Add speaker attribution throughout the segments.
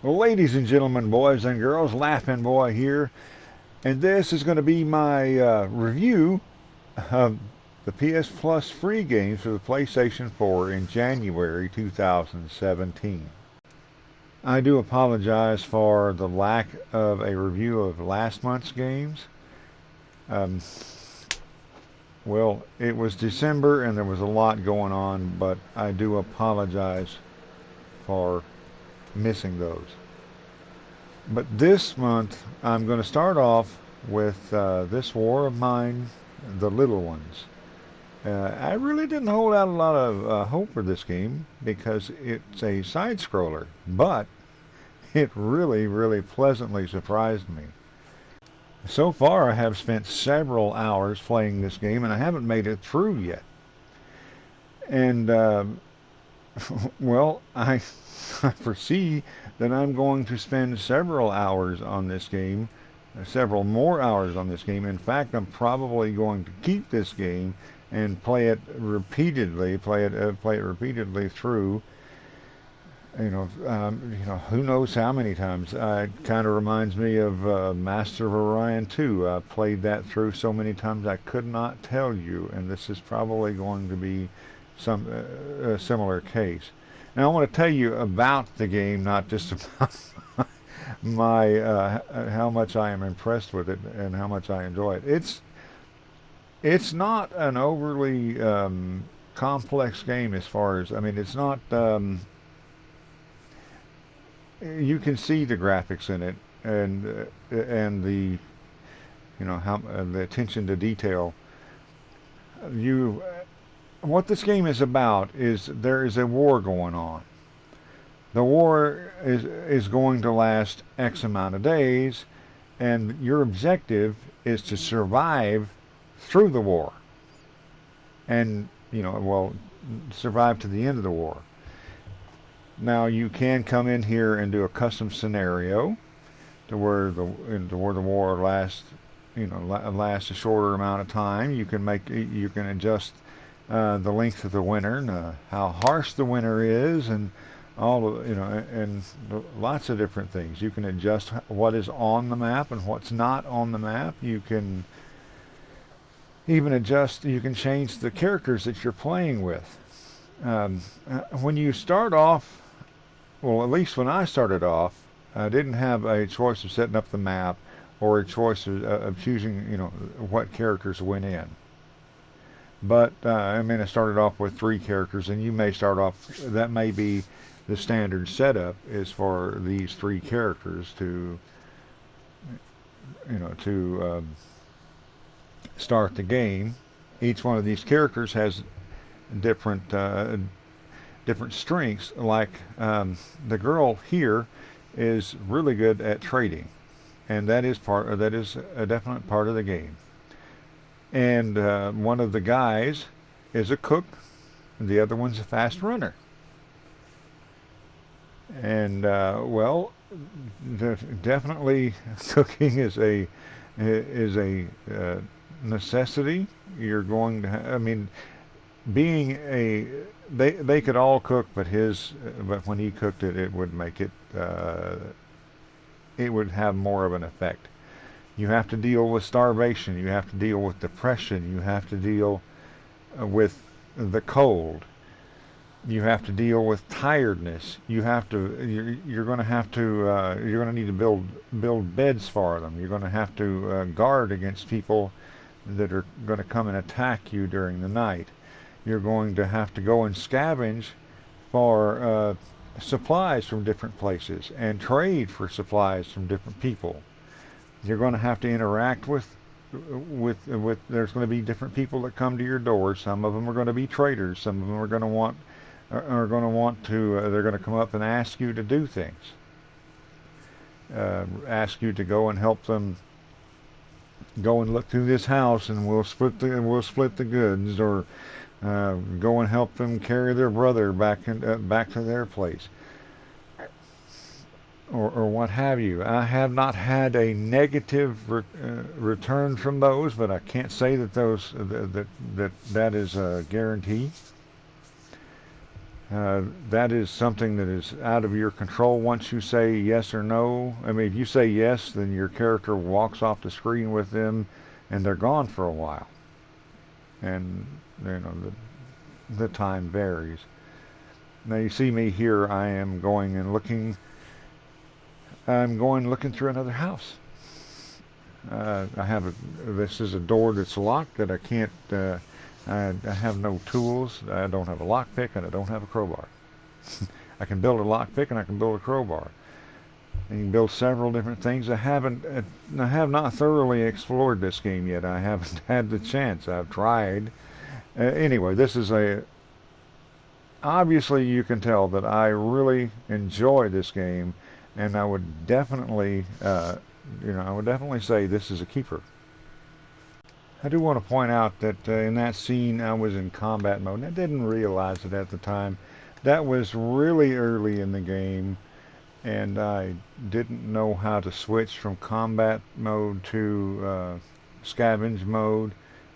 Speaker 1: Well, ladies and gentlemen, boys and girls, Laughing Boy here, and this is going to be my review of the PS Plus free games for the PlayStation 4 in January 2017. I do apologize for the lack of a review of last month's games. Um, well, it was December and there was a lot going on, but I do apologize for missing those. But this month, I'm going to start off with this War of Mine, The Little Ones. I really didn't hold out a lot of hope for this game because it's a side scroller, but it really, really pleasantly surprised me. So far, I have spent several hours playing this game and I haven't made it through yet. And, well, I foresee that I'm going to spend several hours on this game, several more hours on this game. In fact, I'm probably going to keep this game and play it repeatedly, play it repeatedly through. Who knows how many times. It kind of reminds me of Master of Orion 2. I played that through so many times I could not tell you, and this is probably going to be some a similar case. Now I want to tell you about the game, not just about my how much I am impressed with it and how much I enjoy it. It's not an overly complex game as far as it's not. You can see the graphics in it and the how the attention to detail. You What this game is about is there is a war going on. The war is going to last X amount of days, and your objective is to survive through the war, and survive to the end of the war. Now you can come in here and do a custom scenario to where the war lasts lasts a shorter amount of time. You can adjust the length of the winter and how harsh the winter is, and and lots of different things. You can adjust what is on the map and what's not on the map. You can even adjust. You can change the characters that you're playing with. When you start off, well, at least when I started off, I didn't have a choice of setting up the map or a choice of choosing, what characters went in. But I started off with 3 characters, and you may start off. That may be the standard setup is for these 3 characters to, start the game. Each one of these characters has different different strengths. Like the girl here is really good at trading, and that is a definite part of the game. And one of the guys is a cook, and the other one's a fast runner. And definitely cooking is a necessity. You're going to, being a they could all cook, but when he cooked it, it would make it it would have more of an effect. You have to deal with starvation. You have to deal with depression. You have to deal with the cold. You have to deal with tiredness. You're going to have to you're going to need to build beds for them. You're going to have to guard against people that are going to come and attack you during the night. You're going to have to go and scavenge for supplies from different places and trade for supplies from different people. You're going to have to interact with there's going to be different people that come to your door. Some of them are going to be traders. Some of them are going to they're going to come up and ask you to do things. Ask you to go and help them go and look through this house, and we'll split the goods, or go and help them carry their brother back to their place, or what have you. I have not had a negative return from those, but I can't say that that is a guarantee. That is something that is out of your control once you say yes or no. I mean, if you say yes, then your character walks off the screen with them, and they're gone for a while. And the time varies. Now you see me here. I am going and looking. I'm going looking through another house. I have this is a door that's locked that I can't. I have no tools. I don't have a lockpick and I don't have a crowbar. I can build a lockpick and I can build a crowbar. And you can build several different things. I have not thoroughly explored this game yet. I haven't had the chance. I've tried. Anyway, this is obviously you can tell that I really enjoy this game, and I would definitely, I would definitely say this is a keeper. I do want to point out that in that scene I was in combat mode, and I didn't realize it at the time. That was really early in the game, and I didn't know how to switch from combat mode to scavenge mode,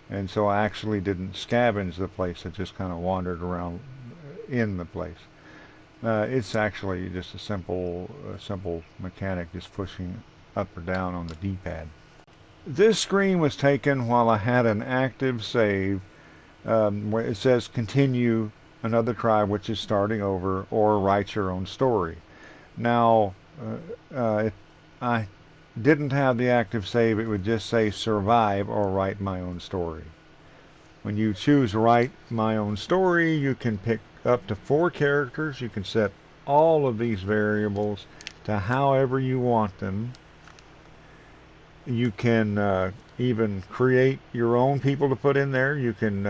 Speaker 1: and so I actually didn't scavenge the place. I just kind of wandered around in the place. It's actually just a simple mechanic, just pushing up or down on the D-pad. This screen was taken while I had an active save where it says continue another try, which is starting over, or write your own story. Now, if I didn't have the active save, it would just say survive or write my own story. When you choose write my own story, you can pick up to 4 characters. You can set all of these variables to however you want them. You can even create your own people to put in there. You can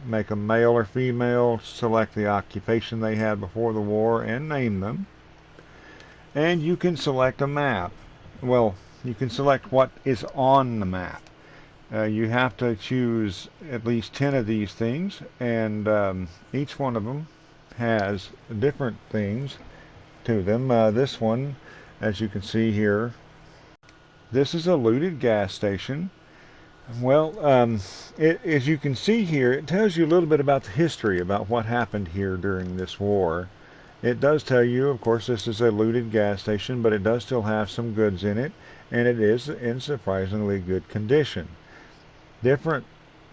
Speaker 1: make a male or female, select the occupation they had before the war, and name them. And you can select a map. Well, you can select what is on the map. You have to choose at least 10 of these things, and each one of them has different things to them. This one, as you can see here, this is a looted gas station. Well, as you can see here, it tells you a little bit about the history, about what happened here during this war. It does tell you, of course, this is a looted gas station, but it does still have some goods in it, and it is in surprisingly good condition. Different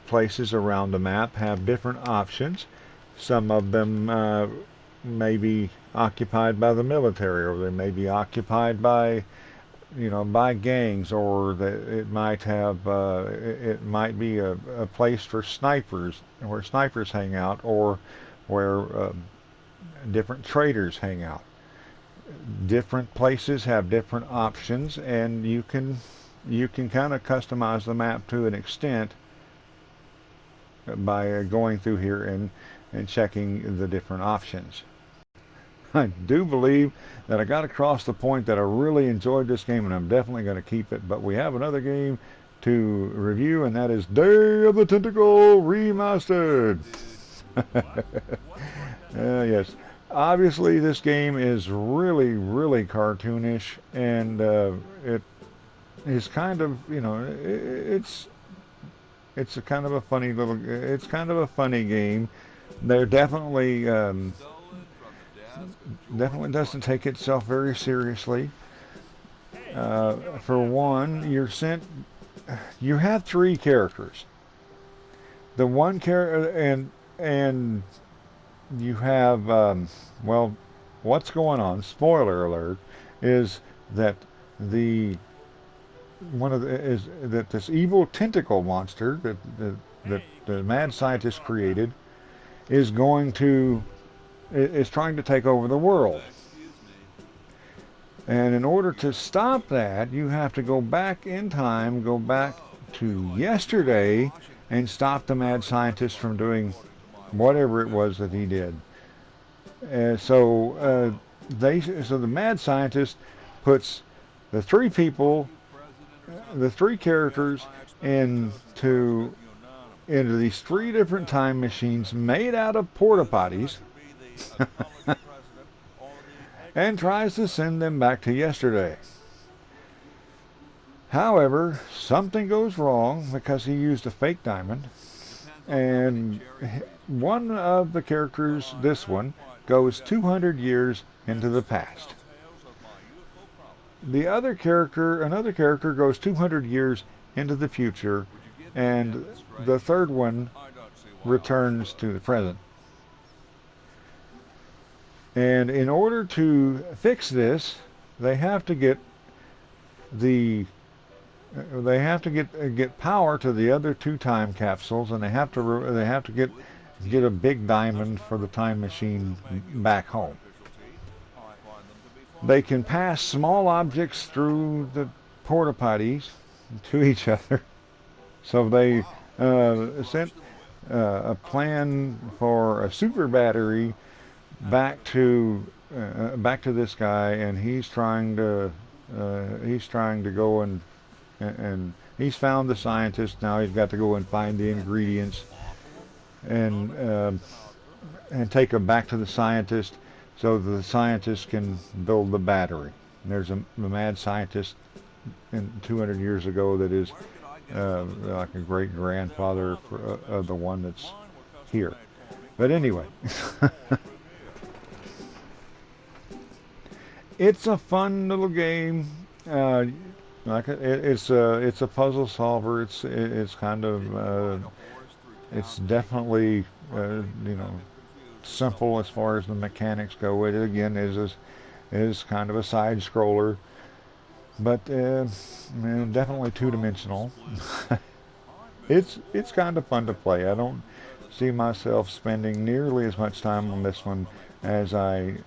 Speaker 1: places around the map have different options. Some of them may be occupied by the military, or they may be occupied by by gangs, or it might have it might be a place for snipers, where snipers hang out, or where different traders hang out. Different places have different options, and you can kind of customize the map to an extent by going through here and checking the different options. I do believe that I got across the point that I really enjoyed this game, and I'm definitely going to keep it. But we have another game to review, and that is Day of the Tentacle Remastered. Yes, obviously this game is really, really cartoonish, and it is kind of, it's a kind of a funny it's kind of a funny game. They're definitely doesn't take itself very seriously. For one, you have 3 characters. The one character, and you have well, what's going on? Spoiler alert! Is that this evil tentacle monster that the mad scientist created is trying to take over the world. And in order to stop that, you have to go back in time, go back to yesterday, and stop the mad scientist from doing whatever it was that he did. So the mad scientist puts the 3 people, the 3 characters, into these 3 different time machines made out of porta potties, and tries to send them back to yesterday. However, something goes wrong because he used a fake diamond, And one of the characters, this one, goes 200 years into the past. The other character, another character, goes 200 years into the future, and the third one returns to the present. And in order to fix this, they have to get the get power to the other two time capsules, and they have to get a big diamond for the time machine back home. They can pass small objects through the porta potties to each other. So they sent a plan for a super battery back to this guy, and he's trying to go and he's found the scientist. Now he's got to go and find the ingredients and take them back to the scientist so the scientist can build the battery. And there's a mad scientist 200 years ago that is like a great grandfather of the one that's here. But anyway, it's a fun little game. It's a puzzle solver. It's kind of it's definitely simple as far as the mechanics go. It again is kind of a side scroller, but definitely two-dimensional. It's kind of fun to play. I don't see myself spending nearly as much time on this one as I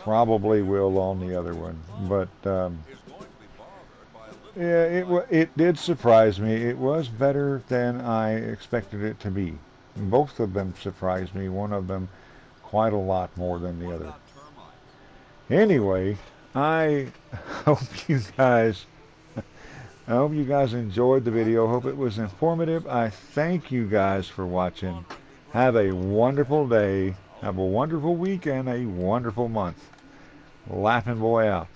Speaker 1: probably will on the other one, but yeah, it did surprise me. It was better than I expected it to be. Both of them surprised me. One of them quite a lot more than the other. Anyway, I hope you guys enjoyed the video. Hope it was informative. I thank you guys for watching. Have a wonderful day. Have a wonderful week and a wonderful month. Laughing Boy out.